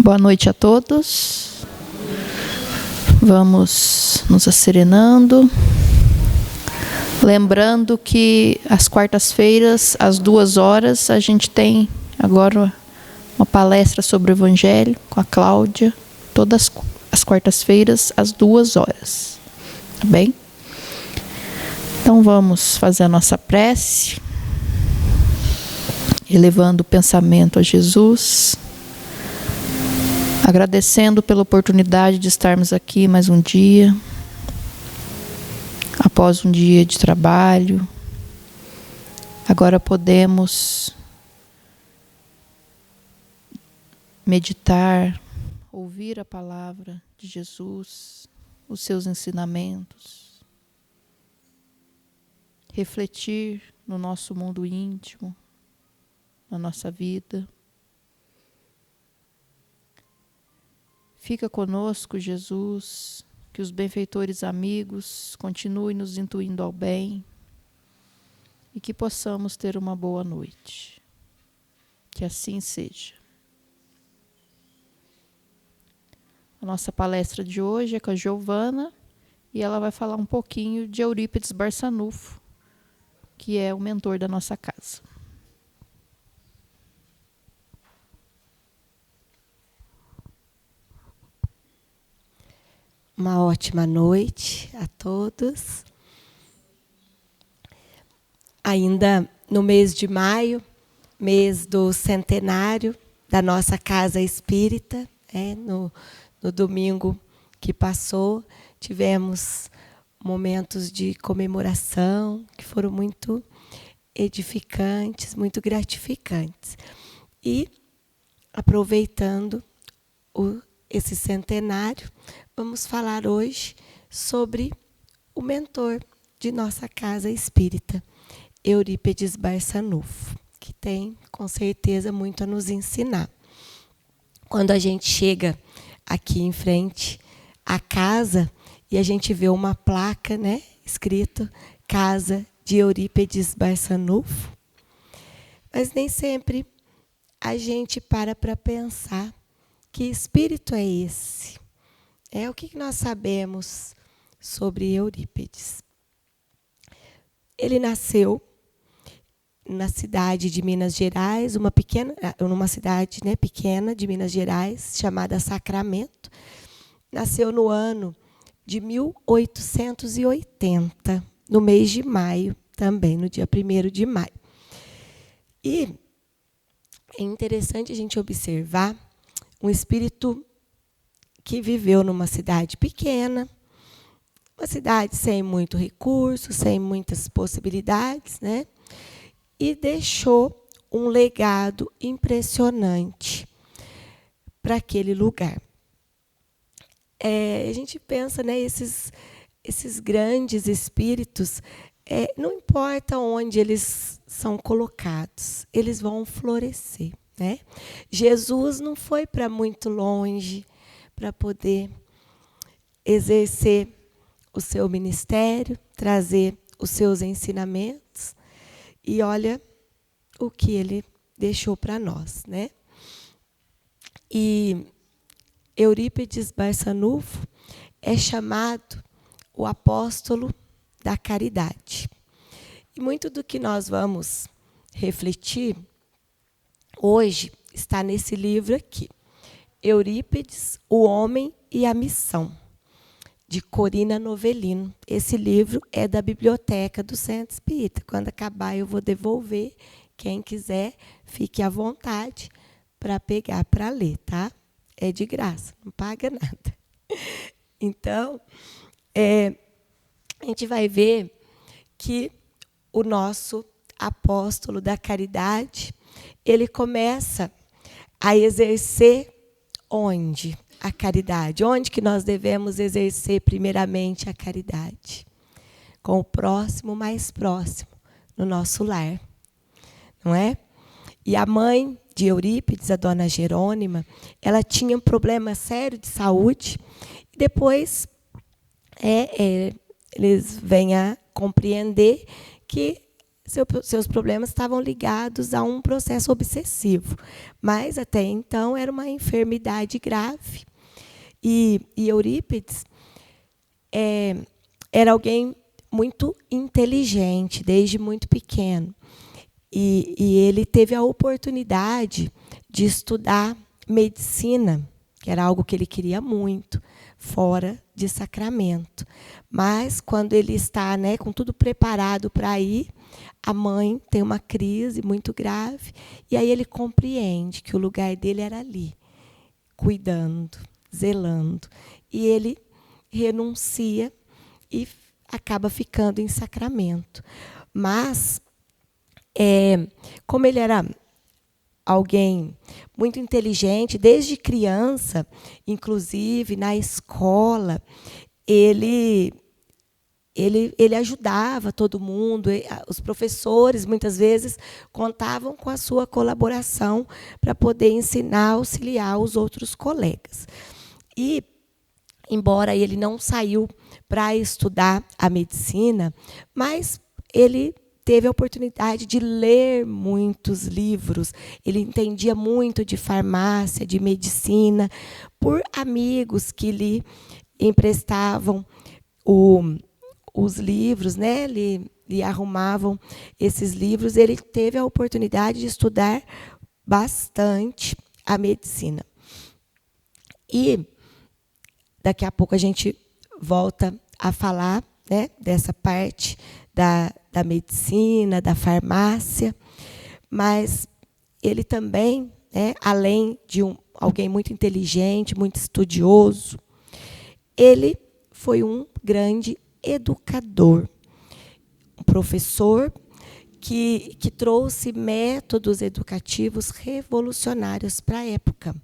Boa noite a todos. Vamos nos asserenando. Lembrando que às quartas-feiras, às 2h, a gente tem agora uma palestra sobre o Evangelho com a Cláudia, todas as quartas-feiras, às 2h. Tá bem? Então vamos fazer a nossa prece, elevando o pensamento a Jesus, agradecendo pela oportunidade de estarmos aqui mais um dia, após um dia de trabalho. Agora podemos meditar, ouvir a palavra de Jesus, os seus ensinamentos, refletir no nosso mundo íntimo, na nossa vida. Fica conosco, Jesus, que os benfeitores amigos continuem nos intuindo ao bem e que possamos ter uma boa noite. Que assim seja. A nossa palestra de hoje é com a Giovana e ela vai falar um pouquinho de Eurípides Barçanufo, que é o mentor da nossa casa. Uma ótima noite a todos. Ainda no mês de maio, mês do centenário da nossa Casa Espírita, no domingo que passou, tivemos momentos de comemoração que foram muito edificantes, muito gratificantes. E, aproveitando esse centenário, vamos falar hoje sobre o mentor de nossa Casa Espírita, Eurípides Barçanufo, que tem, com certeza, muito a nos ensinar. Quando a gente chega aqui em frente à casa e a gente vê uma placa, escrito Casa de Eurípides Barçanufo, mas nem sempre a gente para pensar que espírito é esse. O que nós sabemos sobre Eurípides? Ele nasceu na cidade de Minas Gerais, numa cidade pequena de Minas Gerais, chamada Sacramento. Nasceu no ano de 1880, no mês de maio, também, no dia 1º de maio. E é interessante a gente observar um espírito que viveu numa cidade pequena, uma cidade sem muito recurso, sem muitas possibilidades, e deixou um legado impressionante para aquele lugar. A gente pensa, esses grandes espíritos, não importa onde eles são colocados, eles vão florescer. Jesus não foi para muito longe para poder exercer o seu ministério, trazer os seus ensinamentos. E olha o que ele deixou para nós. E Eurípides Barçanufo é chamado o apóstolo da caridade. E muito do que nós vamos refletir hoje está nesse livro aqui, Eurípides, o Homem e a Missão, de Corina Novellino. Esse livro é da biblioteca do Centro Espírita. Quando acabar, eu vou devolver. Quem quiser, fique à vontade para pegar, para ler, tá? É de graça, não paga nada. Então, a gente vai ver que o nosso apóstolo da caridade, ele começa a exercer onde? A caridade. Onde que nós devemos exercer primeiramente a caridade? Com o próximo mais próximo, no nosso lar. Não é? E a mãe de Eurípides, a dona Jerônima, ela tinha um problema sério de saúde. E depois eles vêm a compreender que seus problemas estavam ligados a um processo obsessivo. Mas, até então, era uma enfermidade grave. E Eurípides era alguém muito inteligente, desde muito pequeno. E ele teve a oportunidade de estudar medicina, que era algo que ele queria muito, fora de Sacramento. Mas, quando ele está, né, com tudo preparado para ir, a mãe tem uma crise muito grave, e aí ele compreende que o lugar dele era ali, cuidando, zelando. E ele renuncia e acaba ficando em Sacramento. Mas, como ele era alguém muito inteligente, desde criança, inclusive na escola, ele ajudava todo mundo. Os professores, muitas vezes, contavam com a sua colaboração para poder ensinar, auxiliar os outros colegas. E, embora ele não saiu para estudar a medicina, mas ele teve a oportunidade de ler muitos livros. Ele entendia muito de farmácia, de medicina, por amigos que lhe emprestavam os livros, né? Lhe arrumavam esses livros. Ele teve a oportunidade de estudar bastante a medicina. E daqui a pouco a gente volta a falar, né, dessa parte da medicina, da farmácia. Mas ele também, né, além de alguém muito inteligente, muito estudioso, ele foi um grande educador, um professor que trouxe métodos educativos revolucionários para a época.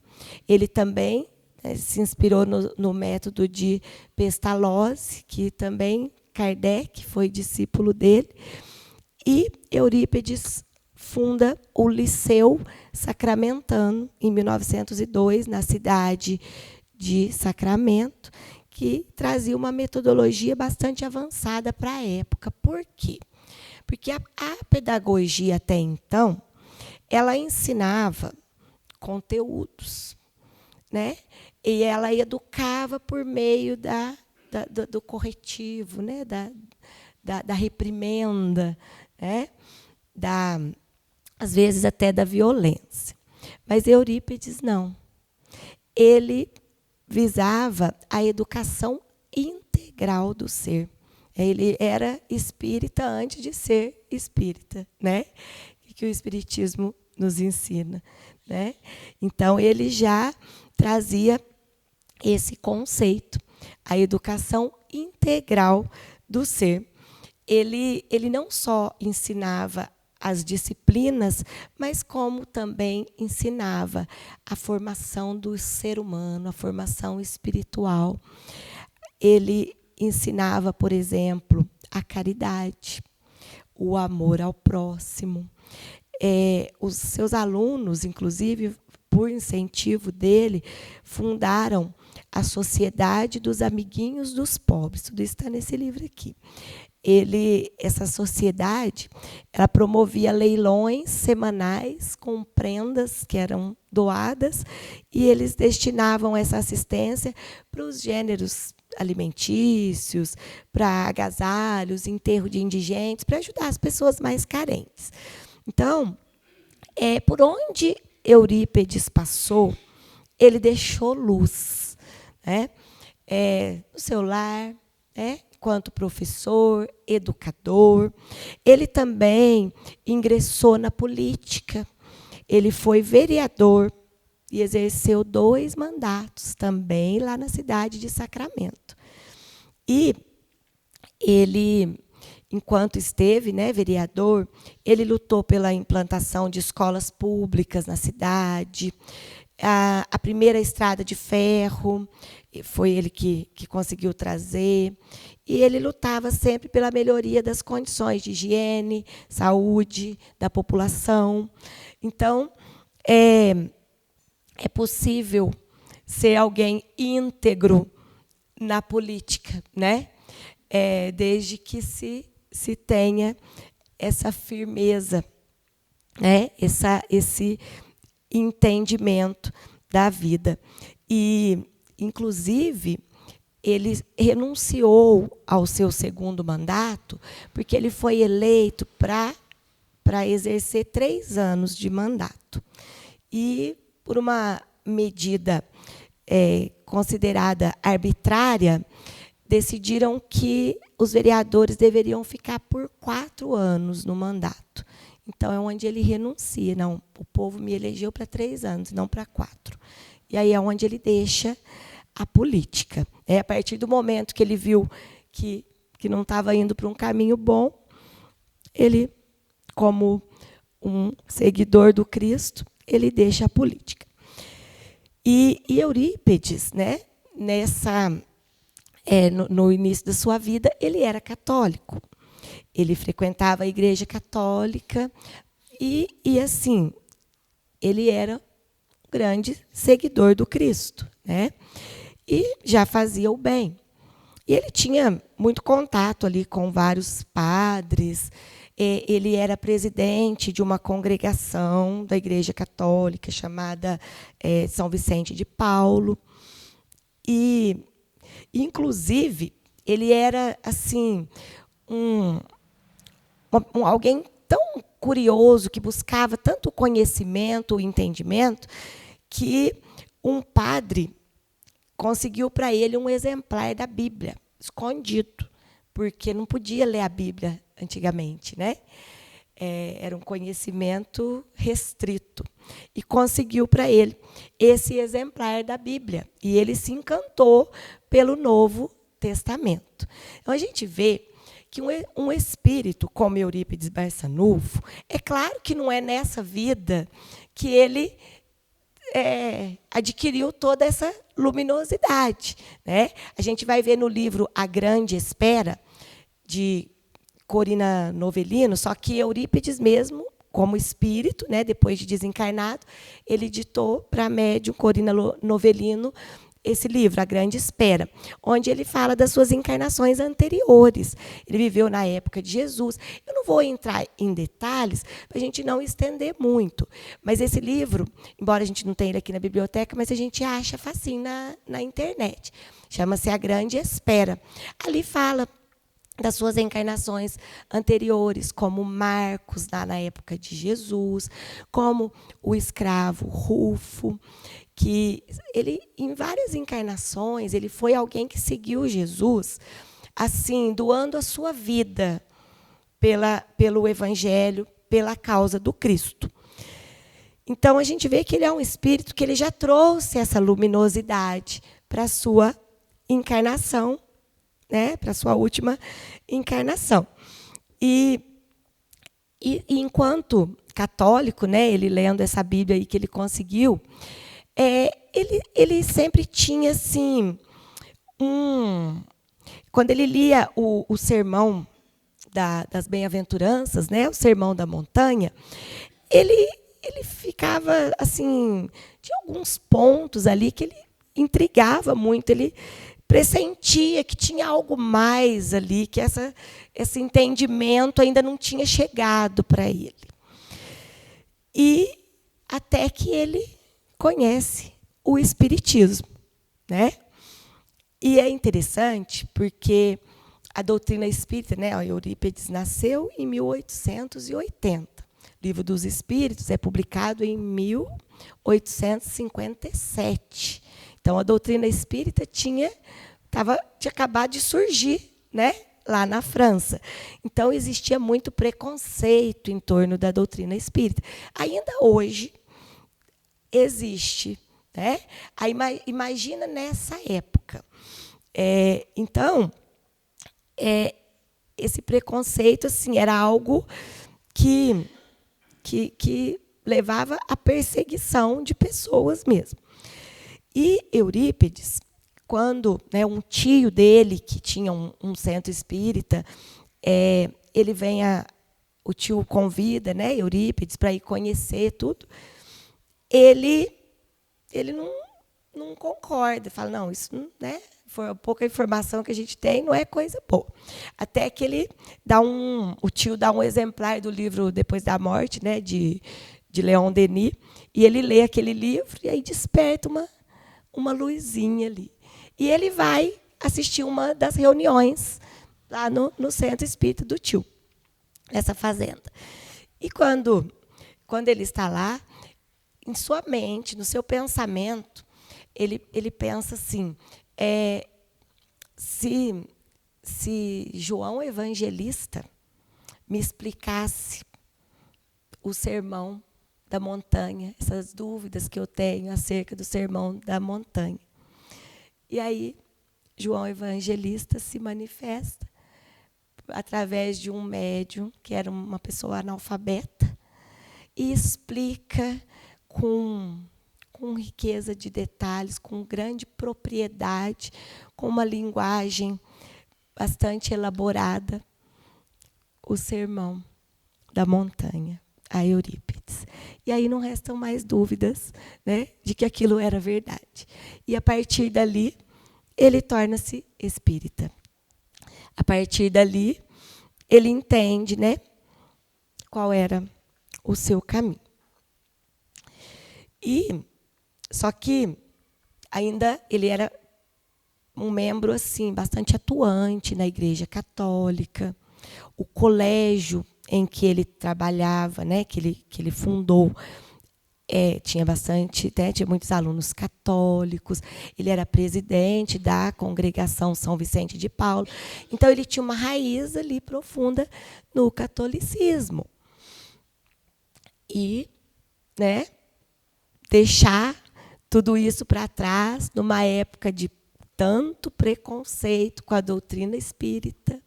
Ele também se inspirou no método de Pestalozzi, que também Kardec foi discípulo dele, e Eurípides funda o Liceu Sacramentano, em 1902, na cidade de Sacramento, que trazia uma metodologia bastante avançada para a época. Por quê? Porque a pedagogia, até então, ela ensinava conteúdos, né? E ela educava por meio do corretivo, né? da reprimenda, né? Às vezes até da violência. Mas Eurípides não. Ele visava a educação integral do ser. Ele era espírita antes de ser espírita, né? Que o espiritismo nos ensina, né? Então ele já trazia esse conceito, a educação integral do ser. Ele não só ensinava as disciplinas, mas como também ensinava a formação do ser humano, a formação espiritual. Ele ensinava, por exemplo, a caridade, o amor ao próximo. Os seus alunos, inclusive, por incentivo dele, fundaram a Sociedade dos Amiguinhos dos Pobres. Tudo isso está nesse livro aqui. Essa sociedade, ela promovia leilões semanais com prendas que eram doadas, e eles destinavam essa assistência para os gêneros alimentícios, para agasalhos, enterro de indigentes, para ajudar as pessoas mais carentes. Então, por onde Eurípides passou, ele deixou luz, né? No seu lar, né? Enquanto professor, educador. Ele também ingressou na política. Ele foi vereador e exerceu 2 mandatos também lá na cidade de Sacramento. E ele, enquanto esteve, né, vereador, ele lutou pela implantação de escolas públicas na cidade, a primeira estrada de ferro, foi ele que conseguiu trazer, e ele lutava sempre pela melhoria das condições de higiene, saúde da população. Então, é possível ser alguém íntegro na política, né? Desde que se tenha essa firmeza, né? Esse entendimento da vida. E, inclusive, ele renunciou ao seu segundo mandato, porque ele foi eleito para exercer 3 anos de mandato. E, por uma medida considerada arbitrária, decidiram que os vereadores deveriam ficar por 4 anos no mandato. Então, é onde ele renuncia. Não, o povo me elegeu para 3 anos, não para 4. E aí é onde ele deixa a política. A partir do momento que ele viu que não estava indo para um caminho bom, ele, como um seguidor do Cristo, ele deixa a política. E Eurípides, né, no início da sua vida, ele era católico. Ele frequentava a igreja católica e assim, ele era um grande seguidor do Cristo, né? E já fazia o bem. E ele tinha muito contato ali com vários padres. Ele era presidente de uma congregação da Igreja Católica chamada São Vicente de Paulo. E, inclusive, ele era assim alguém tão curioso, que buscava tanto o conhecimento, o entendimento, que um padre conseguiu para ele um exemplar da Bíblia, escondido, porque não podia ler a Bíblia antigamente, né? Era um conhecimento restrito. E conseguiu para ele esse exemplar da Bíblia. E ele se encantou pelo Novo Testamento. Então, a gente vê que um espírito como Eurípides Barçanufo, é claro que não é nessa vida que ele adquiriu toda essa luminosidade, né? A gente vai ver no livro A Grande Espera, de Corina Novellino, só que Eurípides mesmo, como espírito, né, depois de desencarnado, ele ditou para a médium Corina Novellino esse livro, A Grande Espera, onde ele fala das suas encarnações anteriores. Ele viveu na época de Jesus. Eu não vou entrar em detalhes, para a gente não estender muito. Mas esse livro, embora a gente não tenha ele aqui na biblioteca, mas a gente acha facinho na internet. Chama-se A Grande Espera. Ali fala das suas encarnações anteriores, como Marcos, na época de Jesus, como o escravo Rufo, que ele, em várias encarnações, ele foi alguém que seguiu Jesus, assim, doando a sua vida pelo Evangelho, pela causa do Cristo. Então, a gente vê que ele é um espírito que ele já trouxe essa luminosidade para a sua encarnação, né, para a sua última encarnação. E enquanto católico, né, ele lendo essa Bíblia aí que ele conseguiu, ele sempre tinha assim quando ele lia o sermão das bem-aventuranças, né, o sermão da montanha, ele ficava assim, tinha alguns pontos ali que ele intrigava muito, ele pressentia que tinha algo mais ali, que esse entendimento ainda não tinha chegado para ele. E até que ele conhece o Espiritismo, né? E é interessante porque a doutrina espírita, né, Eurípides nasceu em 1880. O Livro dos Espíritos é publicado em 1857. Então, a doutrina espírita tinha acabado de surgir, né, lá na França. Então, existia muito preconceito em torno da doutrina espírita. Ainda hoje existe, né? Aí, imagina nessa época. Então, esse preconceito assim, era algo que levava à perseguição de pessoas mesmo. E Eurípides, quando, né, um tio dele, que tinha um centro espírita, o tio convida, né, Eurípides para ir conhecer tudo, ele não concorda, fala, não, isso, né, pouca informação que a gente tem, não é coisa boa. Até que ele o tio dá um exemplar do livro Depois da Morte, né, de Leon Denis, e ele lê aquele livro e aí desperta uma luzinha ali. E ele vai assistir uma das reuniões lá no centro espírita do tio, nessa fazenda. E quando ele está lá, em sua mente, no seu pensamento, ele pensa assim, se João Evangelista me explicasse o sermão da montanha, essas dúvidas que eu tenho acerca do sermão da montanha. E aí, João Evangelista se manifesta através de um médium, que era uma pessoa analfabeta, e explica com riqueza de detalhes, com grande propriedade, com uma linguagem bastante elaborada, o sermão da montanha a Eurípides. E aí não restam mais dúvidas, né, de que aquilo era verdade. E a partir dali, ele torna-se espírita. A partir dali, ele entende, né, qual era o seu caminho. Só que ainda ele era um membro assim bastante atuante na Igreja Católica. O colégio em que ele trabalhava, né, que ele fundou, tinha muitos alunos católicos. Ele era presidente da Congregação São Vicente de Paulo. Então ele tinha uma raiz ali profunda no catolicismo. E, né, deixar tudo isso para trás numa época de tanto preconceito com a doutrina espírita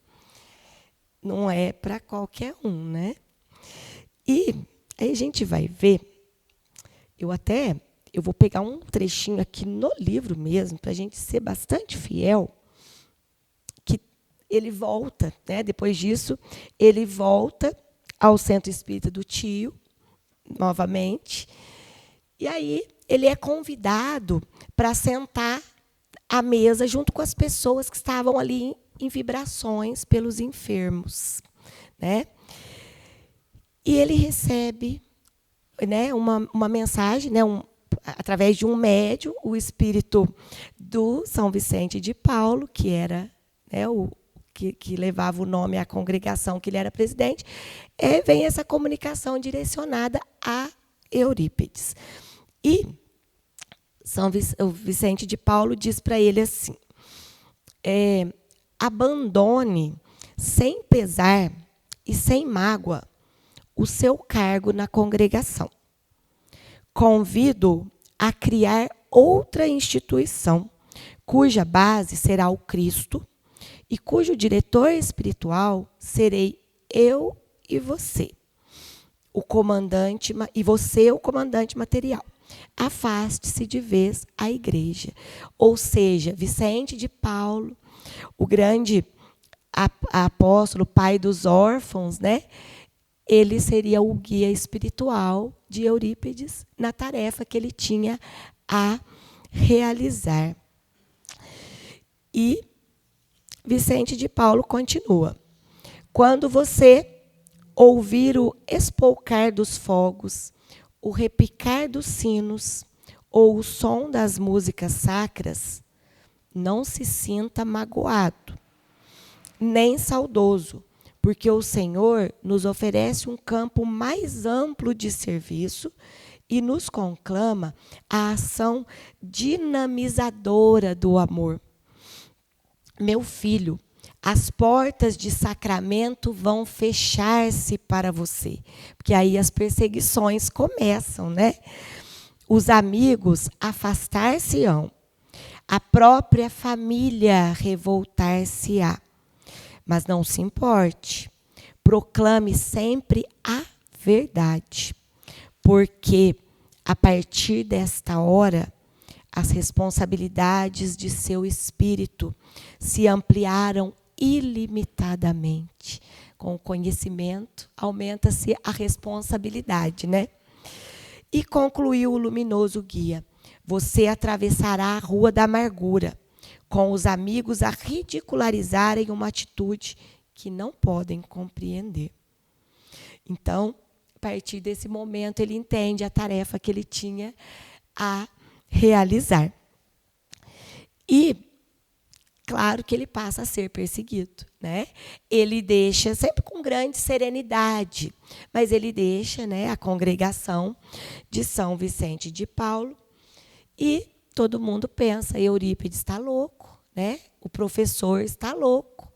não é para qualquer um, né? E aí a gente vai ver, eu vou pegar um trechinho aqui no livro mesmo, para a gente ser bastante fiel, que ele volta, né? Depois disso, ele volta ao centro espírita do tio, novamente, e aí ele é convidado para sentar à mesa junto com as pessoas que estavam ali em vibrações pelos enfermos, né? E ele recebe, né, uma mensagem, né, através de um médium, o espírito do São Vicente de Paulo, que era, né, que levava o nome à congregação que ele era presidente, vem essa comunicação direcionada a Eurípides. E o Vicente de Paulo diz para ele assim: abandone sem pesar e sem mágoa o seu cargo na congregação. Convido a criar outra instituição, cuja base será o Cristo e cujo diretor espiritual serei eu e você, o comandante material. Afaste-se de vez a igreja. Ou seja, Vicente de Paulo, o grande apóstolo, pai dos órfãos, né? Ele seria o guia espiritual de Eurípides na tarefa que ele tinha a realizar. E Vicente de Paulo continua: quando você ouvir o espolcar dos fogos, o repicar dos sinos ou o som das músicas sacras, não se sinta magoado, nem saudoso, porque o Senhor nos oferece um campo mais amplo de serviço e nos conclama a ação dinamizadora do amor. Meu filho, as portas de sacramento vão fechar-se para você, porque aí as perseguições começam, né? Os amigos afastar-se-ão, a própria família revoltar-se-á. Mas não se importe, proclame sempre a verdade, porque a partir desta hora as responsabilidades de seu espírito se ampliaram ilimitadamente. Com o conhecimento, aumenta-se a responsabilidade, né? E concluiu o luminoso guia: você atravessará a rua da amargura, com os amigos a ridicularizarem uma atitude que não podem compreender. Então, a partir desse momento, ele entende a tarefa que ele tinha a realizar. E, claro que ele passa a ser perseguido, né? Ele deixa, sempre com grande serenidade, mas ele deixa, né, a congregação de São Vicente de Paulo, e todo mundo pensa, Eurípides está louco, né? O professor está louco.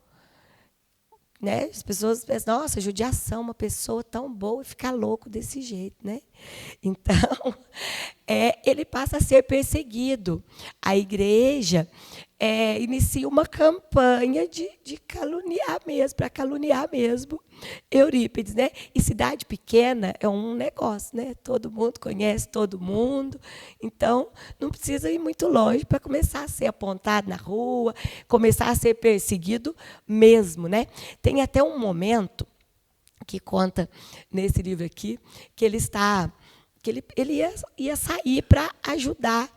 Né? As pessoas pensam, nossa, judiação, uma pessoa tão boa e ficar louco desse jeito. Né? Então, ele passa a ser perseguido. A igreja inicia uma campanha de caluniar mesmo, para caluniar mesmo Eurípides. Né? E cidade pequena é um negócio, né? Todo mundo conhece todo mundo, então não precisa ir muito longe para começar a ser apontado na rua, começar a ser perseguido mesmo. Né? Tem até um momento que conta nesse livro aqui, que ele ia sair para ajudar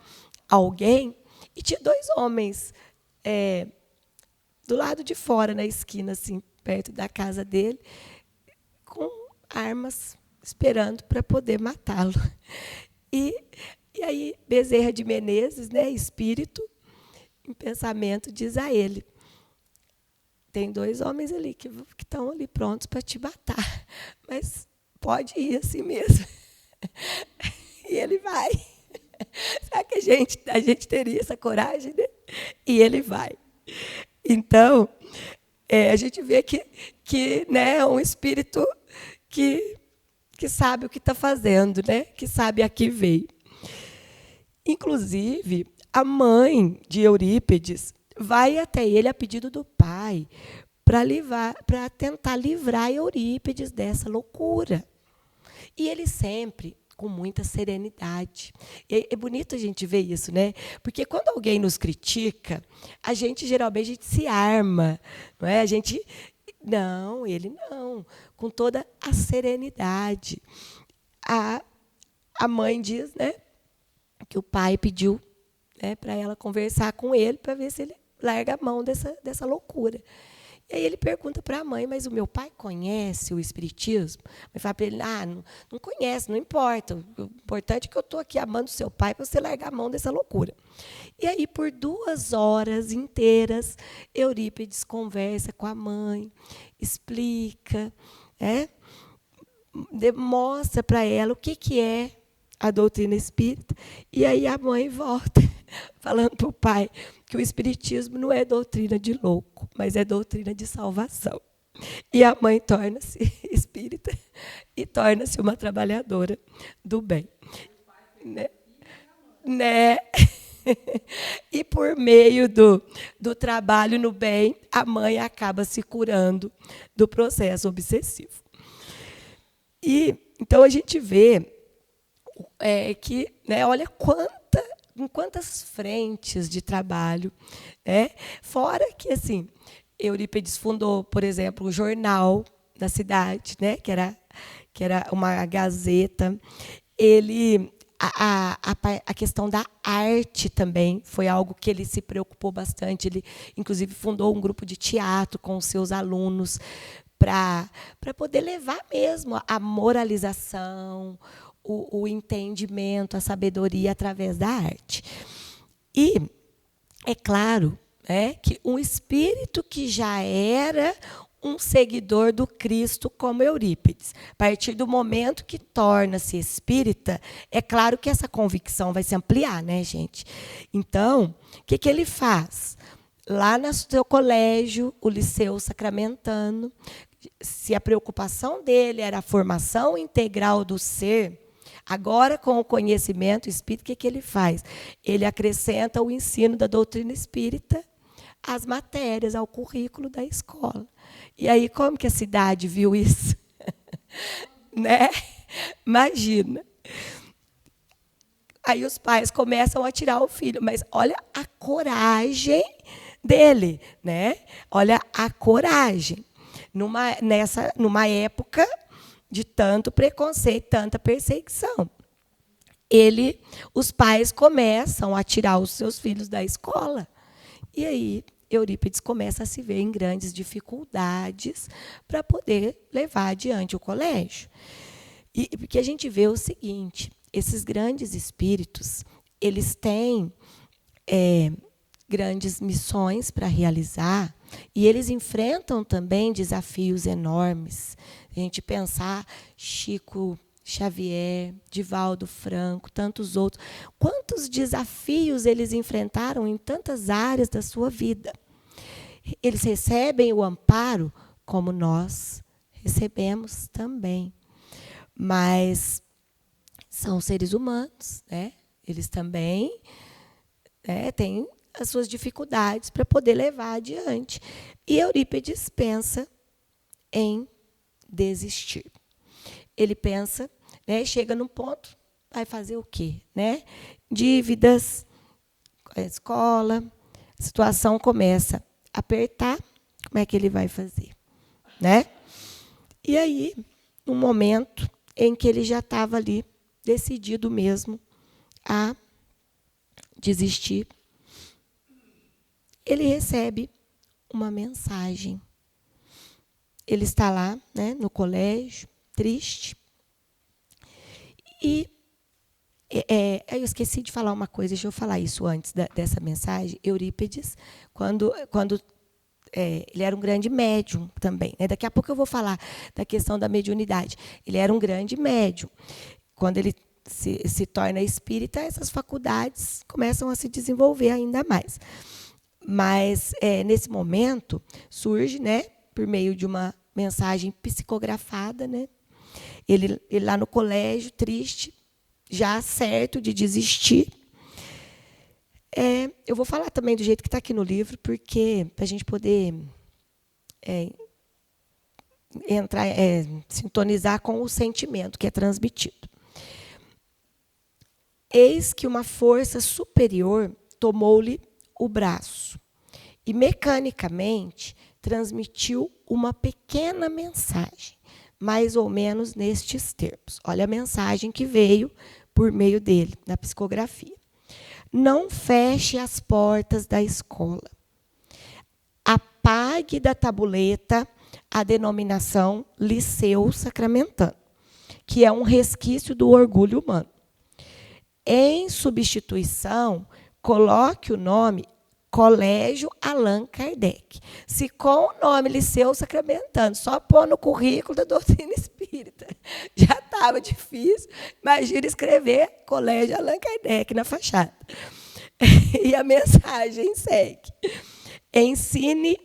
alguém, e tinha 2 homens do lado de fora, na esquina, assim, perto da casa dele, com armas, esperando para poder matá-lo. E aí, Bezerra de Menezes, né, espírito, em pensamento, diz a ele, tem 2 homens ali que estão ali prontos para te matar, mas pode ir assim mesmo. E ele vai. Será que a gente teria essa coragem? Né? E ele vai. Então, a gente vê que né, é um espírito que sabe o que está fazendo, né? Que sabe a que veio. Inclusive, a mãe de Eurípides vai até ele a pedido do pai para tentar livrar Eurípides dessa loucura. E ele sempre, com muita serenidade. É bonito a gente ver isso, né? Porque quando alguém nos critica, a gente geralmente se arma, não é? Não, ele não, com toda a serenidade. A mãe diz, né, que o pai pediu, né, para ela conversar com ele para ver se ele larga a mão dessa loucura. E aí ele pergunta para a mãe, mas o meu pai conhece o espiritismo? A mãe fala para ele, não conhece, não importa. O importante é que eu estou aqui amando seu pai para você largar a mão dessa loucura. E aí, por 2 horas inteiras, Eurípides conversa com a mãe, explica, demonstra para ela o que é a doutrina espírita. E aí a mãe volta, falando para o pai que o espiritismo não é doutrina de louco, mas é doutrina de salvação. E a mãe torna-se espírita e torna-se uma trabalhadora do bem. Né? E por meio do trabalho no bem, a mãe acaba se curando do processo obsessivo. E então a gente vê que, né, olha em quantas frentes de trabalho, né? Fora que, assim, Eurípides fundou, por exemplo, o jornal da cidade, né? que era uma gazeta. A questão da arte também foi algo que ele se preocupou bastante. Ele, inclusive, fundou um grupo de teatro com os seus alunos para poder levar mesmo a moralização, o entendimento, a sabedoria através da arte. E é claro, né, que um espírito que já era um seguidor do Cristo como Eurípides, a partir do momento que torna-se espírita, é claro que essa convicção vai se ampliar, né, gente? Então, o que ele faz? Lá no seu colégio, o Liceu Sacramentano, se a preocupação dele era a formação integral do ser, agora, com o conhecimento espírita, o que ele faz? Ele acrescenta o ensino da doutrina espírita às matérias, ao currículo da escola. E aí, como que a cidade viu isso? Né? Imagina. Aí os pais começam a tirar o filho, mas olha a coragem dele, né? Olha a coragem. Numa época de tanto preconceito, tanta perseguição. Os pais começam a tirar os seus filhos da escola. E aí, Eurípides começa a se ver em grandes dificuldades para poder levar adiante o colégio. E porque a gente vê o seguinte, esses grandes espíritos, eles têm grandes missões para realizar e eles enfrentam também desafios enormes. A gente pensar Chico Xavier, Divaldo Franco, tantos outros. Quantos desafios eles enfrentaram em tantas áreas da sua vida. Eles recebem o amparo como nós recebemos também. Mas são seres humanos, né? Eles também têm as suas dificuldades para poder levar adiante. E Eurípides pensa em desistir. Ele pensa, chega num ponto, vai fazer o quê? Dívidas, a escola, a situação começa a apertar, como é que ele vai fazer? E aí, num momento em que ele já estava ali, decidido mesmo a desistir, ele recebe uma mensagem. Ele está lá, no colégio, triste. E eu esqueci de falar uma coisa, deixa eu falar isso antes dessa mensagem. Eurípides, quando ele era um grande médium também. Daqui a pouco eu vou falar da questão da mediunidade. Ele era um grande médium. Quando ele se torna espírita, essas faculdades começam a se desenvolver ainda mais. Mas, nesse momento, surge, por meio de uma mensagem psicografada, ele lá no colégio, triste, já certo de desistir. Eu vou falar também do jeito que está aqui no livro, porque para a gente poder entrar, sintonizar com o sentimento que é transmitido. Eis que uma força superior tomou-lhe o braço e, mecanicamente, transmitiu uma pequena mensagem, mais ou menos nestes termos. Olha a mensagem que veio por meio dele, na psicografia. Não feche as portas da escola. Apague da tabuleta a denominação Liceu Sacramentano, que é um resquício do orgulho humano. Em substituição, coloque o nome Colégio Allan Kardec. Se com o nome Liceu Sacramentano, só pôr no currículo da doutrina espírita, já estava difícil. Imagina escrever Colégio Allan Kardec na fachada. E a mensagem segue. Ensine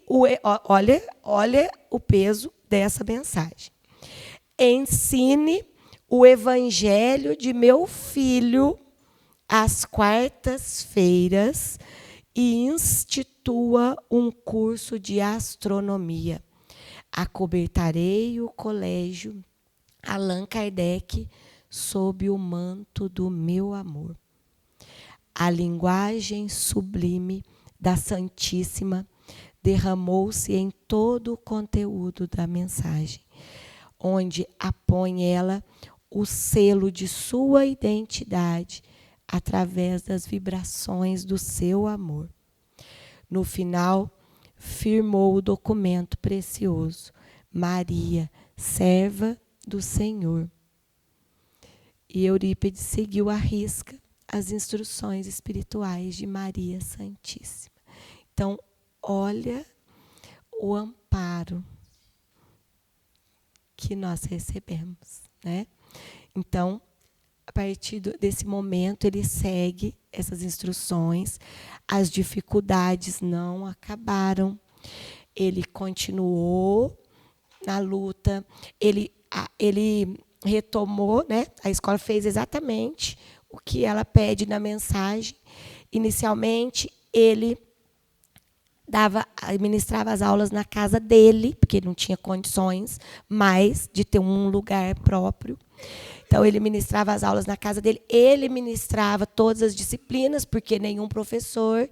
olha o peso dessa mensagem. Ensine o evangelho de meu filho às quartas-feiras e institua um curso de astronomia. Acobertarei o colégio Allan Kardec sob o manto do meu amor. A linguagem sublime da Santíssima derramou-se em todo o conteúdo da mensagem, onde apõe ela o selo de sua identidade através das vibrações do seu amor. No final, firmou o documento precioso: Maria, serva do Senhor. E Eurípides seguiu à risca as instruções espirituais de Maria Santíssima. Então, olha o amparo que nós recebemos, Então, a partir desse momento, ele segue essas instruções. As dificuldades não acabaram. Ele continuou na luta. Ele retomou, a escola fez exatamente o que ela pede na mensagem. Inicialmente, ele ministrava as aulas na casa dele, porque ele não tinha condições mais de ter um lugar próprio. Então, ele ministrava as aulas na casa dele. Ele ministrava todas as disciplinas, porque nenhum professor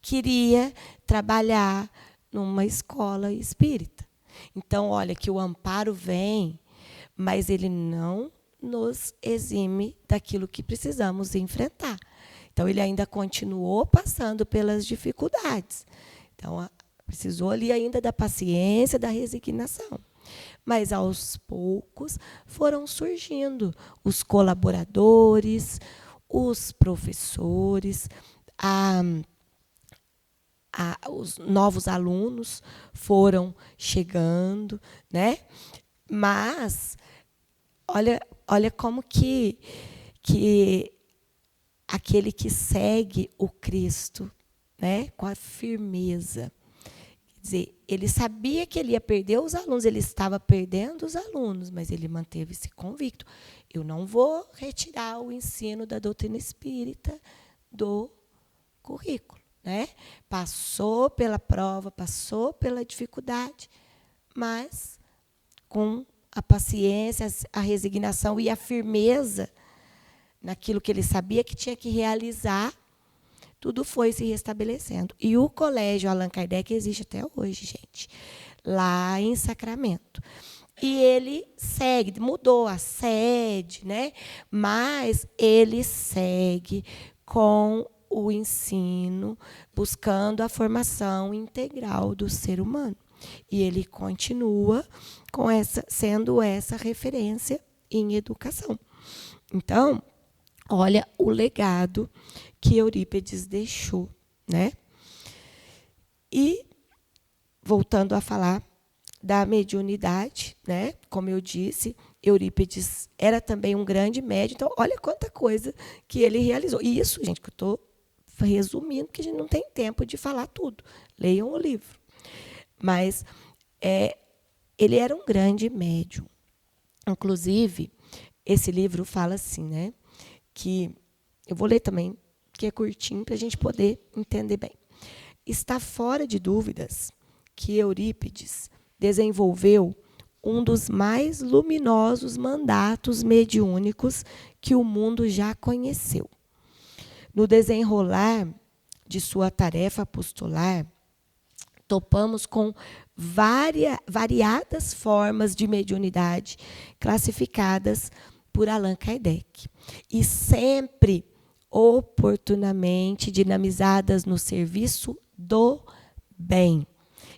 queria trabalhar numa escola espírita. Então, olha que o amparo vem, mas ele não nos exime daquilo que precisamos enfrentar, Então, ele ainda continuou passando pelas dificuldades. Então, precisou ali ainda da paciência, da resignação. Mas, aos poucos, foram surgindo os colaboradores, os professores, os novos alunos foram chegando, né? Mas, olha como que aquele que segue o Cristo, né, com a firmeza. Quer dizer, ele sabia que ele ia perder os alunos, ele estava perdendo os alunos, mas ele manteve-se convicto. Eu não vou retirar o ensino da doutrina espírita do currículo, né? Passou pela prova, passou pela dificuldade, mas com a paciência, a resignação e a firmeza naquilo que ele sabia que tinha que realizar, tudo foi se restabelecendo. E o Colégio Allan Kardec existe até hoje, gente, lá em Sacramento. E ele segue, mudou a sede, né? Mas ele segue com o ensino, buscando a formação integral do ser humano. E ele continua sendo essa referência em educação. Então, olha o legado que Eurípides deixou, né? E, voltando a falar da mediunidade, né? Como eu disse, Eurípides era também um grande médium. Então, olha quanta coisa que ele realizou. E isso, gente, que eu estou resumindo, porque a gente não tem tempo de falar tudo. Leiam o livro. Mas ele era um grande médium. Inclusive, esse livro fala assim, né? Que eu vou ler também, que é curtinho, para a gente poder entender bem. Está fora de dúvidas que Eurípides desenvolveu um dos mais luminosos mandatos mediúnicos que o mundo já conheceu. No desenrolar de sua tarefa apostolar, topamos com variadas formas de mediunidade classificadas por Allan Kardec, e sempre oportunamente dinamizadas no serviço do bem.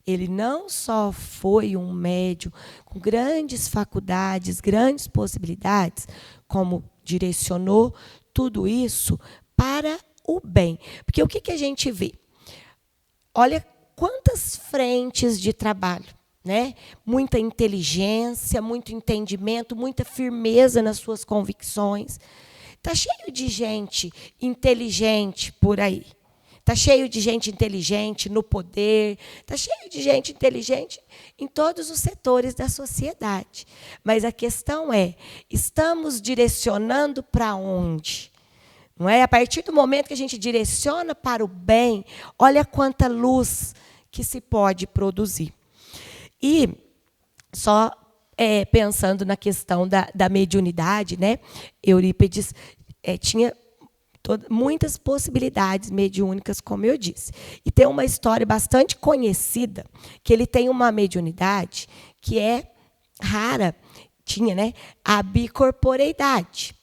Ele não só foi um médium com grandes faculdades, grandes possibilidades, como direcionou tudo isso para o bem. Porque o que a gente vê? Olha quantas frentes de trabalho, né? Muita inteligência, muito entendimento, muita firmeza nas suas convicções. Está cheio de gente inteligente por aí. Está cheio de gente inteligente no poder. Está cheio de gente inteligente em todos os setores da sociedade. Mas a questão é, estamos direcionando para onde? Não é? A partir do momento que a gente direciona para o bem, olha quanta luz que se pode produzir. E só pensando na questão da mediunidade, né? Eurípides tinha muitas possibilidades mediúnicas, como eu disse. E tem uma história bastante conhecida, que ele tem uma mediunidade que é rara, tinha, né? A bicorporeidade.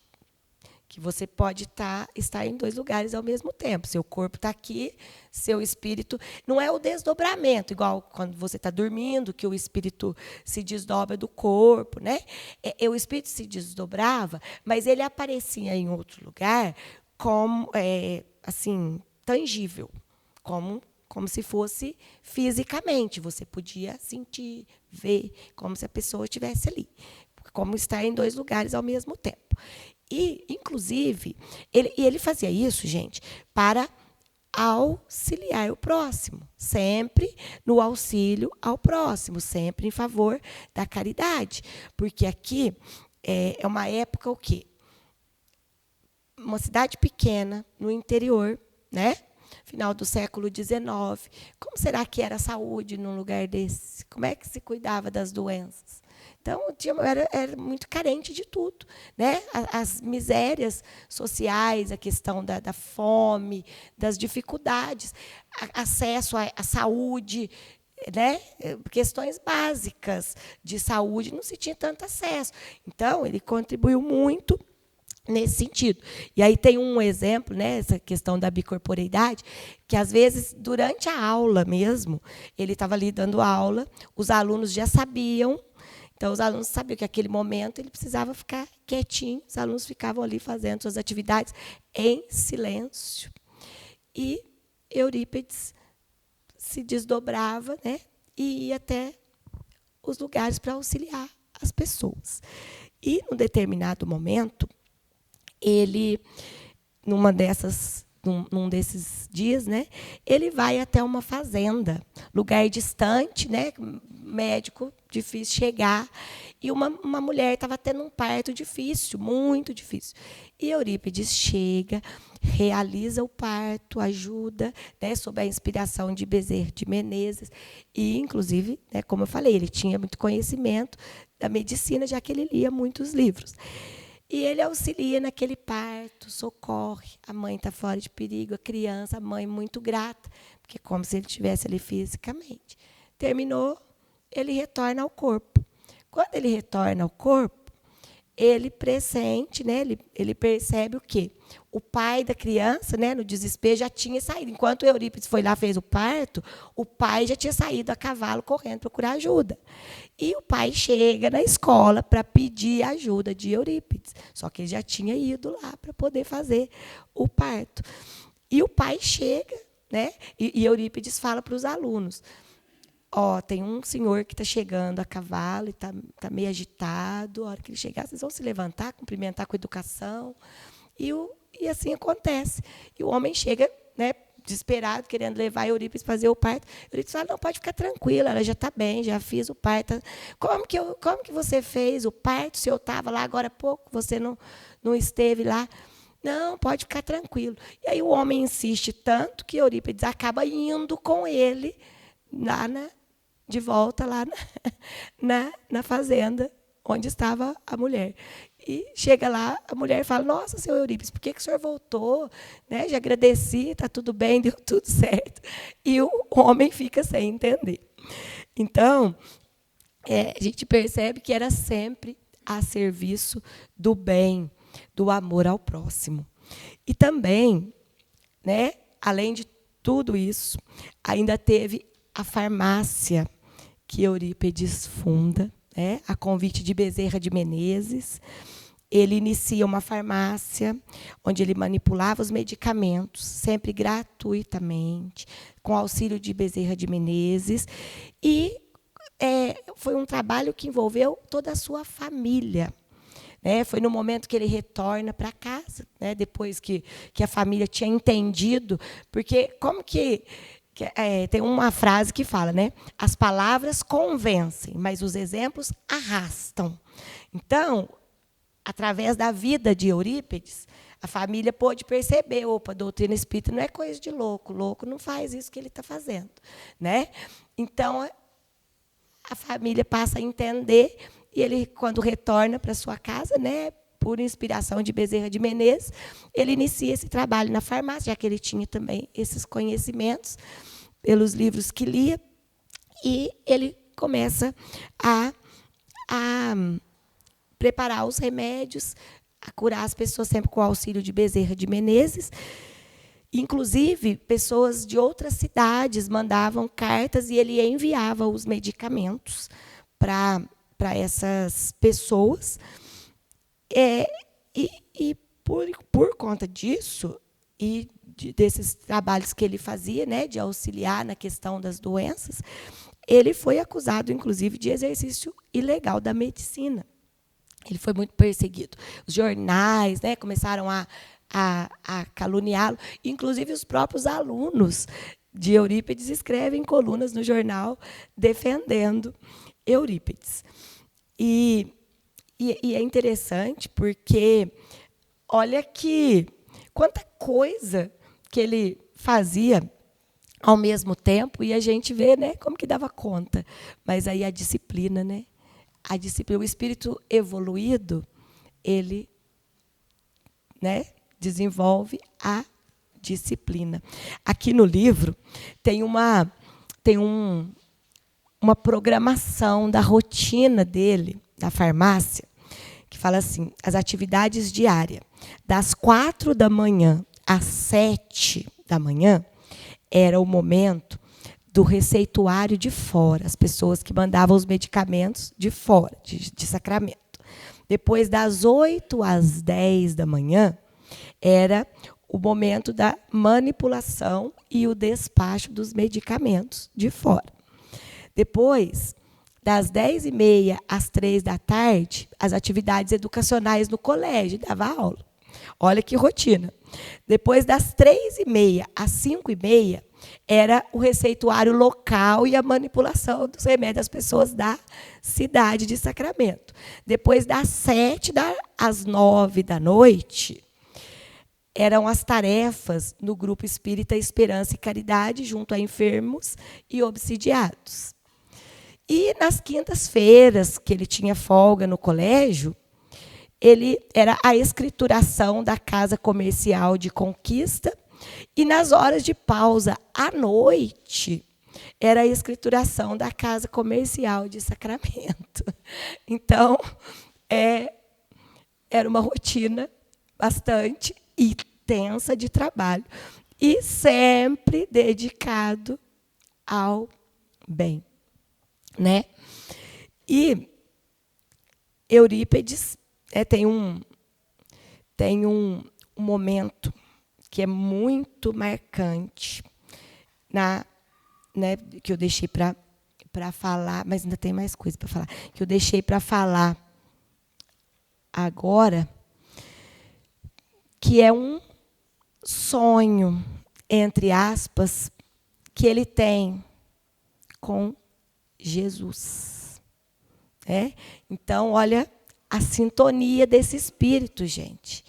Que você pode estar em 2 lugares ao mesmo tempo. Seu corpo está aqui, seu espírito... Não é o desdobramento, igual quando você está dormindo, que o espírito se desdobra do corpo, né? O espírito se desdobrava, mas ele aparecia em outro lugar como, assim, tangível, como se fosse fisicamente. Você podia sentir, ver, como se a pessoa estivesse ali. Como estar em 2 lugares ao mesmo tempo. E, inclusive, ele fazia isso, gente, para auxiliar o próximo. Sempre no auxílio ao próximo, sempre em favor da caridade. Porque aqui é uma época o quê? Uma cidade pequena, no interior, né? Final do século XIX. Como será que era a saúde num lugar desse? Como é que se cuidava das doenças? Então, era muito carente de tudo, né? As misérias sociais, a questão da fome, das dificuldades, acesso à saúde, né? Questões básicas de saúde, não se tinha tanto acesso. Então, ele contribuiu muito nesse sentido. E aí tem um exemplo, né, essa questão da bicorporeidade, que às vezes, durante a aula mesmo, ele estava ali dando aula, os alunos já sabiam, então os alunos sabiam que naquele momento ele precisava ficar quietinho, os alunos ficavam ali fazendo suas atividades em silêncio. E Eurípides se desdobrava, né, e ia até os lugares para auxiliar as pessoas. E, num determinado momento, ele, num desses dias, né, ele vai até uma fazenda, lugar distante, né, médico, difícil chegar, e uma mulher estava tendo um parto difícil, muito difícil. E Eurípides chega, realiza o parto, ajuda, né, sob a inspiração de Bezerra de Menezes, e, inclusive, né, como eu falei, ele tinha muito conhecimento da medicina, já que ele lia muitos livros. E ele auxilia naquele parto, socorre, a mãe está fora de perigo, a criança, a mãe muito grata, porque é como se ele estivesse ali fisicamente. Terminou, ele retorna ao corpo. Quando ele retorna ao corpo, ele pressente, né, ele percebe o quê? O pai da criança, né, no desespero, já tinha saído. Enquanto Eurípides foi lá e fez o parto, o pai já tinha saído a cavalo correndo procurar ajuda. E o pai chega na escola para pedir ajuda de Eurípides. Só que ele já tinha ido lá para poder fazer o parto. E o pai chega, né, e Eurípides fala para os alunos: tem um senhor que está chegando a cavalo e está meio agitado. A hora que ele chegar, vocês vão se levantar, cumprimentar com educação. E assim acontece. E o homem chega, né, desesperado, querendo levar Eurípides para fazer o parto. Eurípides fala: não, pode ficar tranquila, ela já está bem, já fiz o parto. Como que você fez o parto se eu estava lá agora há pouco, você não esteve lá? Não, pode ficar tranquilo. E aí o homem insiste tanto que Eurípides acaba indo com ele lá de volta lá na fazenda onde estava a mulher. E chega lá, a mulher fala: nossa, seu Eurípides, por que o senhor voltou? Né? Já agradeci, está tudo bem, deu tudo certo. E o homem fica sem entender. Então, a gente percebe que era sempre a serviço do bem, do amor ao próximo. E também, né, além de tudo isso, ainda teve a farmácia que Eurípides funda, né, a convite de Bezerra de Menezes. Ele inicia uma farmácia onde ele manipulava os medicamentos, sempre gratuitamente, com auxílio de Bezerra de Menezes. E foi um trabalho que envolveu toda a sua família. Né? Foi no momento que ele retorna para casa, né, depois que a família tinha entendido, porque como que tem uma frase que fala, né? As palavras convencem, mas os exemplos arrastam. Então, através da vida de Eurípides, a família pôde perceber: opa, a doutrina espírita não é coisa de louco, louco não faz isso que ele está fazendo. Né? Então, a família passa a entender, e ele, quando retorna para sua casa, né, por inspiração de Bezerra de Menezes, ele inicia esse trabalho na farmácia, já que ele tinha também esses conhecimentos pelos livros que lia, e ele começa a preparar os remédios, a curar as pessoas sempre com o auxílio de Bezerra de Menezes. Inclusive, pessoas de outras cidades mandavam cartas e ele enviava os medicamentos para essas pessoas. E por conta disso, e desses trabalhos que ele fazia, né, de auxiliar na questão das doenças, ele foi acusado, inclusive, de exercício ilegal da medicina. Ele foi muito perseguido. Os jornais, né, começaram a caluniá-lo. Inclusive, os próprios alunos de Eurípides escrevem colunas no jornal defendendo Eurípides. E é interessante porque, olha que quanta coisa que ele fazia ao mesmo tempo, e a gente vê, né, como que dava conta. Mas aí a disciplina, né? A disciplina, o espírito evoluído, ele, né, desenvolve a disciplina. Aqui no livro tem uma programação da rotina dele, da farmácia, que fala assim: as atividades diárias, das 4 da manhã às 7 da manhã, era o momento do receituário de fora, as pessoas que mandavam os medicamentos de fora, de Sacramento. Depois, das 8 às 10 da manhã, era o momento da manipulação e o despacho dos medicamentos de fora. Depois, das 10h30 às 3 da tarde, as atividades educacionais no colégio, dava aula. Olha que rotina. Depois, das 3h30 às 5h30, era o receituário local e a manipulação dos remédios das pessoas da cidade de Sacramento. Depois, das 7 às 9 da noite, eram as tarefas no Grupo Espírita Esperança e Caridade, junto a enfermos e obsidiados. E nas quintas-feiras, que ele tinha folga no colégio, ele era a escrituração da Casa Comercial de Conquista, e nas horas de pausa, à noite, era a escrituração da Casa Comercial de Sacramento. Então, era uma rotina bastante intensa de trabalho e sempre dedicado ao bem, né? E Eurípides tem um momento que é muito marcante, né, que eu deixei para falar, mas ainda tem mais coisa para falar, que eu deixei para falar agora, que é um sonho, entre aspas, que ele tem com Jesus. Então, olha a sintonia desse espírito, gente.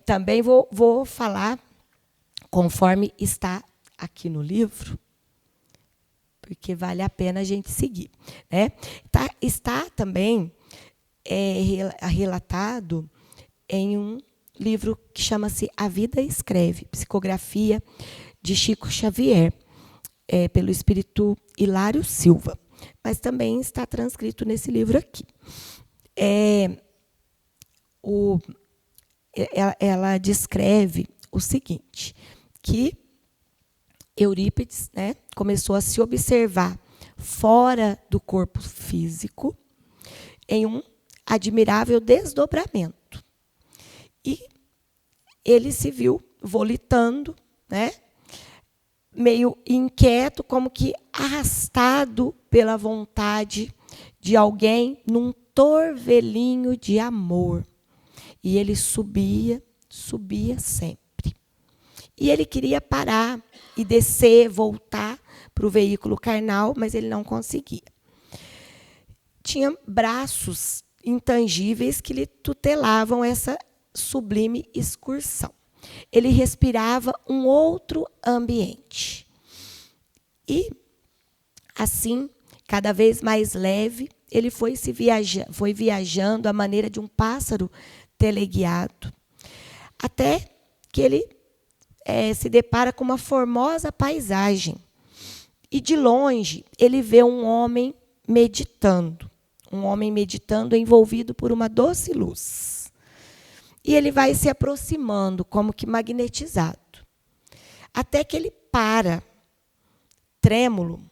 Também vou falar conforme está aqui no livro, porque vale a pena a gente seguir, né? Está também relatado em um livro que chama-se A Vida Escreve, psicografia de Chico Xavier, pelo espírito Hilário Silva, mas também está transcrito nesse livro aqui. Ela descreve o seguinte, que Eurípides, né, começou a se observar fora do corpo físico em um admirável desdobramento. E ele se viu volitando, né, meio inquieto, como que arrastado pela vontade de alguém num torvelinho de amor. E ele subia sempre. E ele queria parar e descer, voltar para o veículo carnal, mas ele não conseguia. Tinha braços intangíveis que lhe tutelavam essa sublime excursão. Ele respirava um outro ambiente. E, assim, cada vez mais leve, ele foi viajando à maneira de um pássaro teleguiado, até que ele se depara com uma formosa paisagem. E, de longe, ele vê um homem meditando envolvido por uma doce luz. E ele vai se aproximando, como que magnetizado, até que ele para, trêmulo,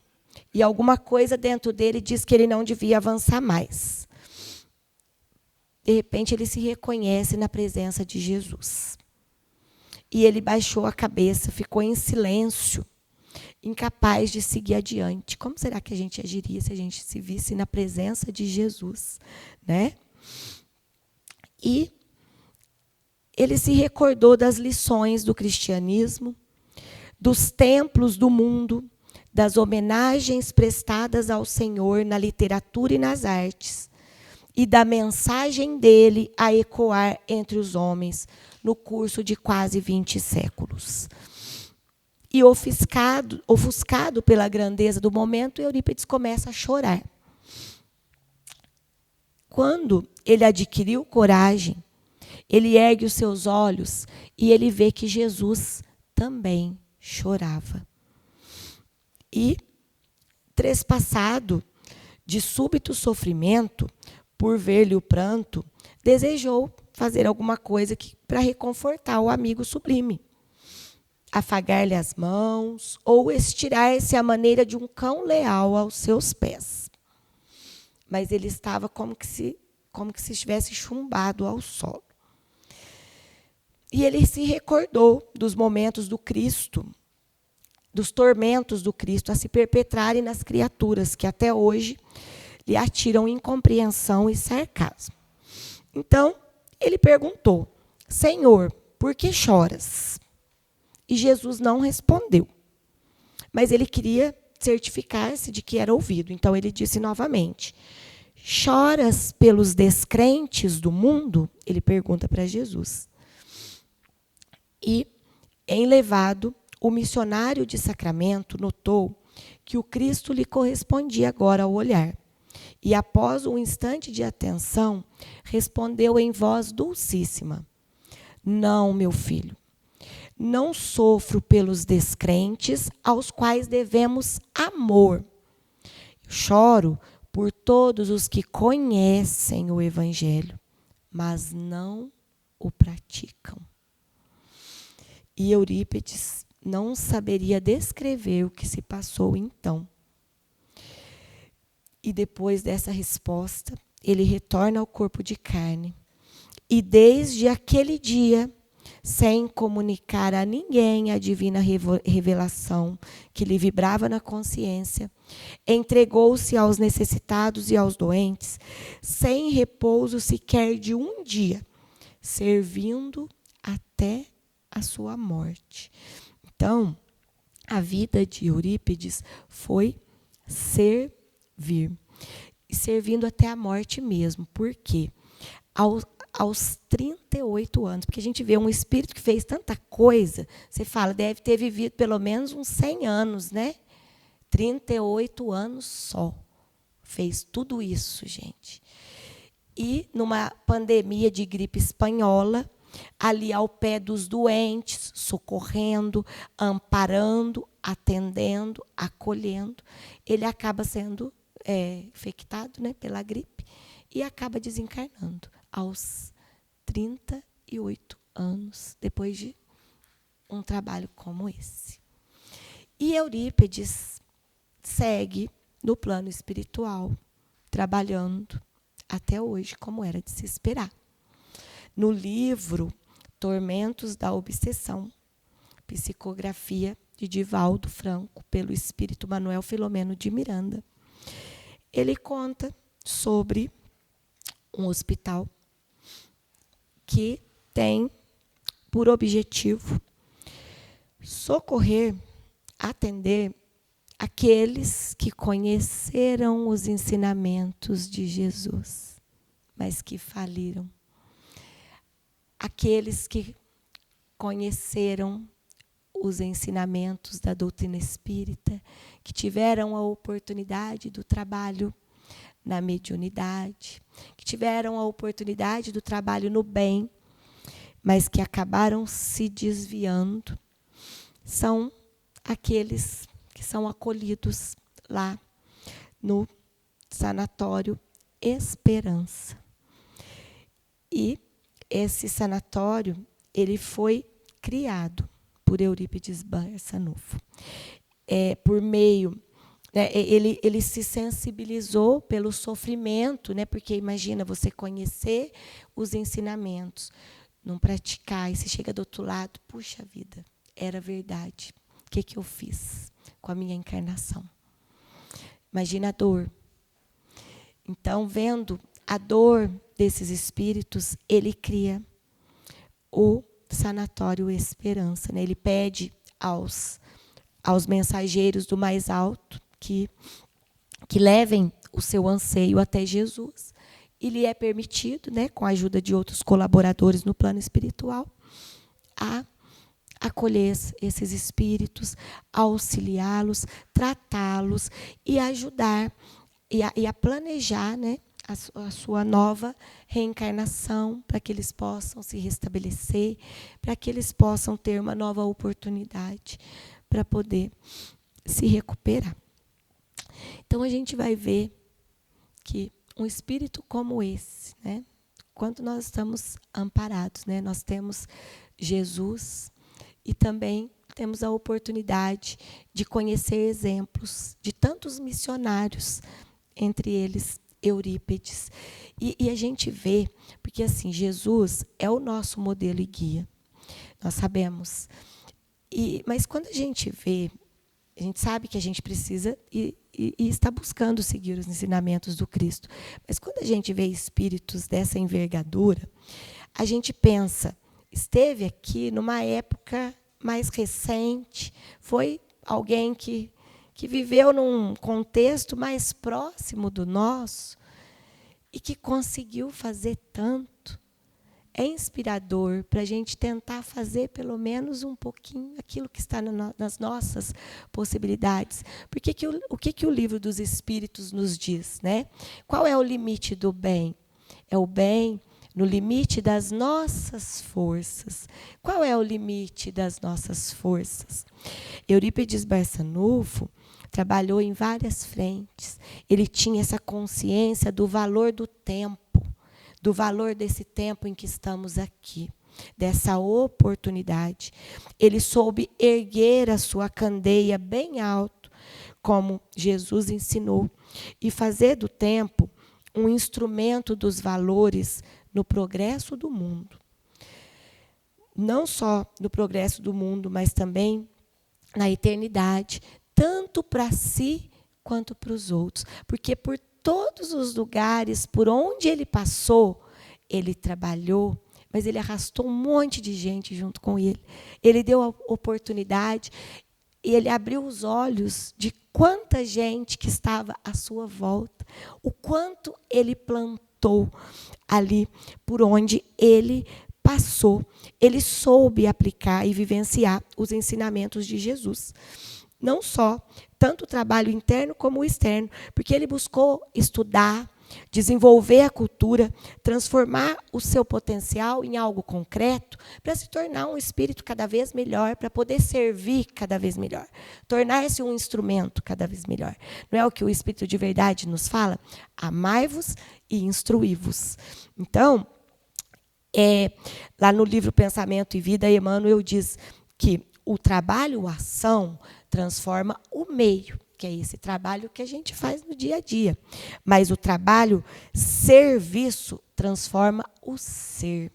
e alguma coisa dentro dele diz que ele não devia avançar mais. De repente, ele se reconhece na presença de Jesus. E ele baixou a cabeça, ficou em silêncio, incapaz de seguir adiante. Como será que a gente agiria se a gente se visse na presença de Jesus, né? E ele se recordou das lições do cristianismo, dos templos do mundo, das homenagens prestadas ao Senhor na literatura e nas artes, e da mensagem dele a ecoar entre os homens no curso de quase 20 séculos. E ofuscado pela grandeza do momento, Eurípides começa a chorar. Quando ele adquiriu coragem, ele ergue os seus olhos e ele vê que Jesus também chorava. E, trespassado de súbito sofrimento, por ver-lhe o pranto, desejou fazer alguma coisa para reconfortar o amigo sublime. Afagar-lhe as mãos ou estirar-se à maneira de um cão leal aos seus pés. Mas ele estava como que se estivesse chumbado ao solo. E ele se recordou dos momentos do Cristo, dos tormentos do Cristo a se perpetrarem nas criaturas que até hoje lhe atiram incompreensão e sarcasmo. Então, ele perguntou: Senhor, por que choras? E Jesus não respondeu. Mas ele queria certificar-se de que era ouvido. Então, ele disse novamente: choras pelos descrentes do mundo? Ele pergunta para Jesus. E, em levado, o missionário de Sacramento notou que o Cristo lhe correspondia agora ao olhar. E, após um instante de atenção, respondeu em voz dulcíssima: não, meu filho, não sofro pelos descrentes aos quais devemos amor. Choro por todos os que conhecem o Evangelho, mas não o praticam. E Eurípides não saberia descrever o que se passou então. E depois dessa resposta, ele retorna ao corpo de carne. E desde aquele dia, sem comunicar a ninguém a divina revelação que lhe vibrava na consciência, entregou-se aos necessitados e aos doentes, sem repouso sequer de um dia, servindo até a sua morte. Então, a vida de Eurípides foi servir. E servindo até a morte mesmo. Por quê? Aos 38 anos, porque a gente vê um espírito que fez tanta coisa, você fala, deve ter vivido pelo menos uns 100 anos, né? 38 anos só. Fez tudo isso, gente. E numa pandemia de gripe espanhola, ali ao pé dos doentes, socorrendo, amparando, atendendo, acolhendo, ele acaba sendo infectado, né, pela gripe e acaba desencarnando aos 38 anos, depois de um trabalho como esse. E Eurípides segue no plano espiritual, trabalhando até hoje, como era de se esperar. No livro Tormentos da Obsessão, psicografia de Divaldo Franco, pelo espírito Manuel Filomeno de Miranda, ele conta sobre um hospital que tem por objetivo socorrer, atender aqueles que conheceram os ensinamentos de Jesus, mas que faliram. Aqueles que conheceram os ensinamentos da doutrina espírita, que tiveram a oportunidade do trabalho na mediunidade, que tiveram a oportunidade do trabalho no bem, mas que acabaram se desviando, são aqueles que são acolhidos lá no sanatório Esperança. E esse sanatório, ele foi criado por Eurípides Barçanufo. Por meio, né, ele se sensibilizou pelo sofrimento, né, porque imagina você conhecer os ensinamentos, não praticar, e você chega do outro lado, puxa vida, era verdade. O que eu fiz com a minha encarnação? Imagina a dor. Então, vendo a dor desses espíritos, ele cria o Sanatório Esperança, né? Ele pede aos mensageiros do mais alto que levem o seu anseio até Jesus. E lhe é permitido, né, com a ajuda de outros colaboradores no plano espiritual, a acolher esses espíritos, auxiliá-los, tratá-los e ajudar e a planejar, né, a sua nova reencarnação, para que eles possam se restabelecer, para que eles possam ter uma nova oportunidade para poder se recuperar. Então, a gente vai ver que um espírito como esse, né? Quando nós estamos amparados, né? Nós temos Jesus e também temos a oportunidade de conhecer exemplos de tantos missionários, entre eles Eurípides. E a gente vê, porque assim, Jesus é o nosso modelo e guia, nós sabemos. Mas quando a gente vê, a gente sabe que a gente precisa e está buscando seguir os ensinamentos do Cristo. Mas quando a gente vê espíritos dessa envergadura, a gente pensa, esteve aqui numa época mais recente, foi alguém que viveu num contexto mais próximo do nosso e que conseguiu fazer tanto. É inspirador para a gente tentar fazer pelo menos um pouquinho aquilo que está nas nossas possibilidades. Porque o que o livro dos Espíritos nos diz, né? Qual é o limite do bem? É o bem no limite das nossas forças. Qual é o limite das nossas forças? Eurípides Barçanufo trabalhou em várias frentes. Ele tinha essa consciência do valor do tempo, do valor desse tempo em que estamos aqui, dessa oportunidade. Ele soube erguer a sua candeia bem alto, como Jesus ensinou, e fazer do tempo um instrumento dos valores no progresso do mundo. Não só no progresso do mundo, mas também na eternidade, tanto para si quanto para os outros. Porque por todos os lugares por onde ele passou, ele trabalhou, mas ele arrastou um monte de gente junto com ele. Ele deu a oportunidade e ele abriu os olhos de quanta gente que estava à sua volta, o quanto ele plantou ali por onde ele passou. Ele soube aplicar e vivenciar os ensinamentos de Jesus. Não só, tanto o trabalho interno como o externo, porque ele buscou estudar, desenvolver a cultura, transformar o seu potencial em algo concreto para se tornar um espírito cada vez melhor, para poder servir cada vez melhor, tornar-se um instrumento cada vez melhor. Não é o que o Espírito de Verdade nos fala? Amai-vos e instruí-vos. Então, lá no livro Pensamento e Vida, Emmanuel diz que o trabalho, a ação, transforma o meio, que é esse trabalho que a gente faz no dia a dia. Mas o trabalho serviço transforma o ser.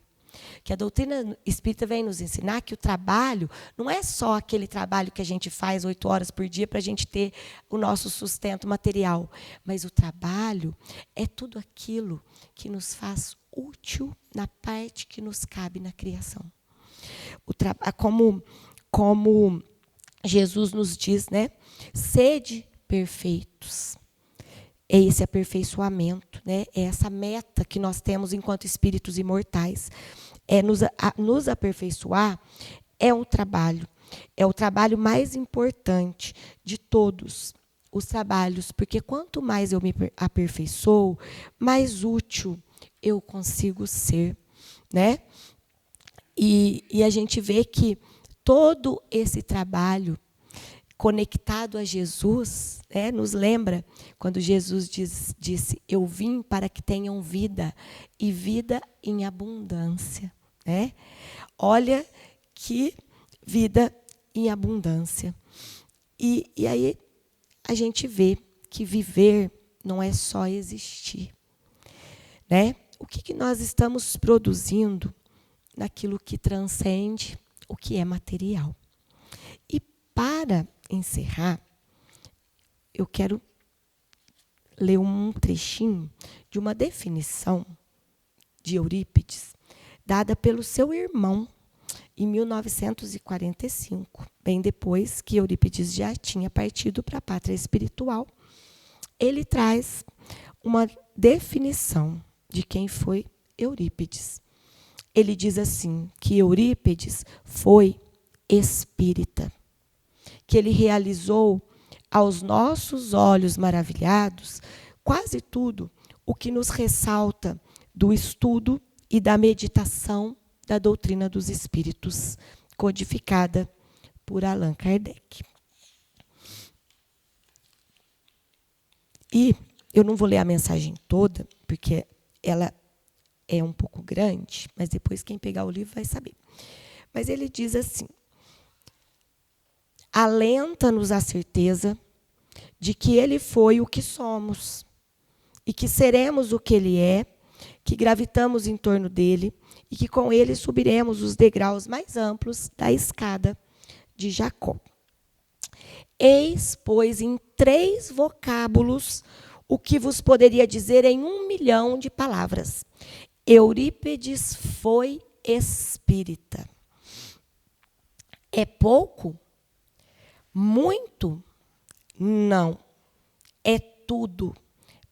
Que a doutrina espírita vem nos ensinar que o trabalho não é só aquele trabalho que a gente faz 8 horas por dia para a gente ter o nosso sustento material. Mas o trabalho é tudo aquilo que nos faz útil na parte que nos cabe na criação. Como Jesus nos diz, né? Sede perfeitos. É esse aperfeiçoamento, né? É essa meta que nós temos enquanto espíritos imortais. É nos aperfeiçoar é um trabalho. É o trabalho mais importante de todos os trabalhos, porque quanto mais eu me aperfeiçoo, mais útil eu consigo ser, né? E a gente vê que todo esse trabalho conectado a Jesus, né, nos lembra quando Jesus disse, eu vim para que tenham vida, e vida em abundância. Né? Olha que vida em abundância. E aí a gente vê que viver não é só existir. Né? O que nós estamos produzindo naquilo que transcende o que é material. E para encerrar, eu quero ler um trechinho de uma definição de Eurípides, dada pelo seu irmão em 1945, bem depois que Eurípides já tinha partido para a pátria espiritual. Ele traz uma definição de quem foi Eurípides. Ele diz assim, que Eurípides foi espírita, que ele realizou aos nossos olhos maravilhados quase tudo o que nos ressalta do estudo e da meditação da doutrina dos espíritos, codificada por Allan Kardec. E eu não vou ler a mensagem toda, porque ela é um pouco grande, mas depois quem pegar o livro vai saber. Mas ele diz assim: alenta-nos a certeza de que ele foi o que somos e que seremos o que ele é, que gravitamos em torno dele e que com ele subiremos os degraus mais amplos da escada de Jacó. Eis, pois, em 3 vocábulos o que vos poderia dizer em 1.000.000 de palavras. Eurípides foi espírita. É pouco? Muito? Não. É tudo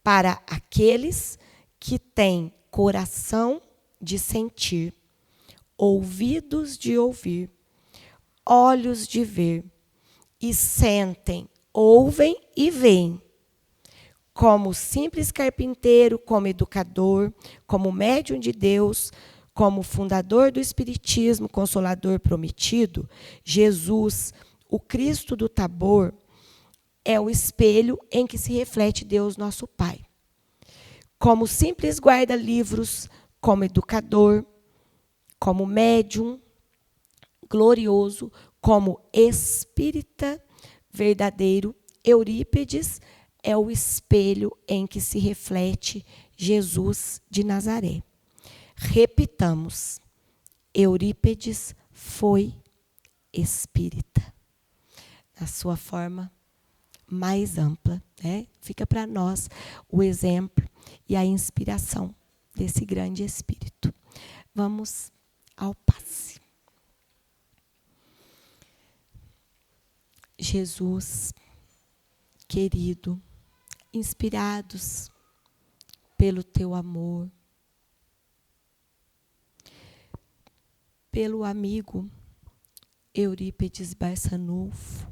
para aqueles que têm coração de sentir, ouvidos de ouvir, olhos de ver, e sentem, ouvem e veem. Como simples carpinteiro, como educador, como médium de Deus, como fundador do Espiritismo, consolador prometido, Jesus, o Cristo do Tabor, é o espelho em que se reflete Deus, nosso Pai. Como simples guarda-livros, como educador, como médium glorioso, como espírita verdadeiro, Eurípides é o espelho em que se reflete Jesus de Nazaré. Repitamos: Eurípides foi espírita. Na sua forma mais ampla, né? Fica para nós o exemplo e a inspiração desse grande espírito. Vamos ao passe. Jesus, querido, inspirados pelo teu amor, pelo amigo Eurípides Barçanufo,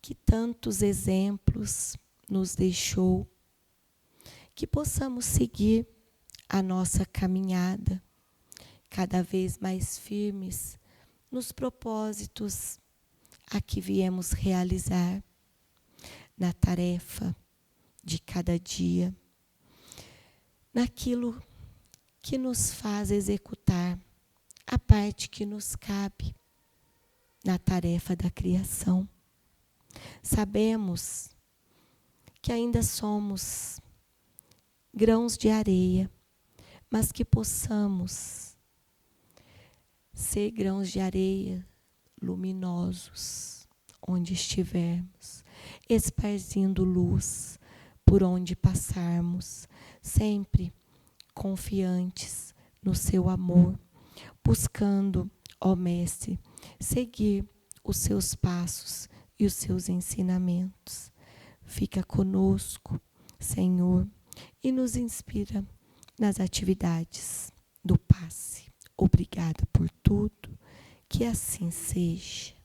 que tantos exemplos nos deixou, que possamos seguir a nossa caminhada cada vez mais firmes nos propósitos a que viemos realizar, na tarefa de cada dia, naquilo que nos faz executar a parte que nos cabe na tarefa da criação. Sabemos que ainda somos grãos de areia, mas que possamos ser grãos de areia luminosos onde estivermos, esparzindo luz por onde passarmos, sempre confiantes no seu amor, buscando, ó Mestre, seguir os seus passos e os seus ensinamentos. Fica conosco, Senhor, e nos inspira nas atividades do passe. Obrigada por tudo, que assim seja.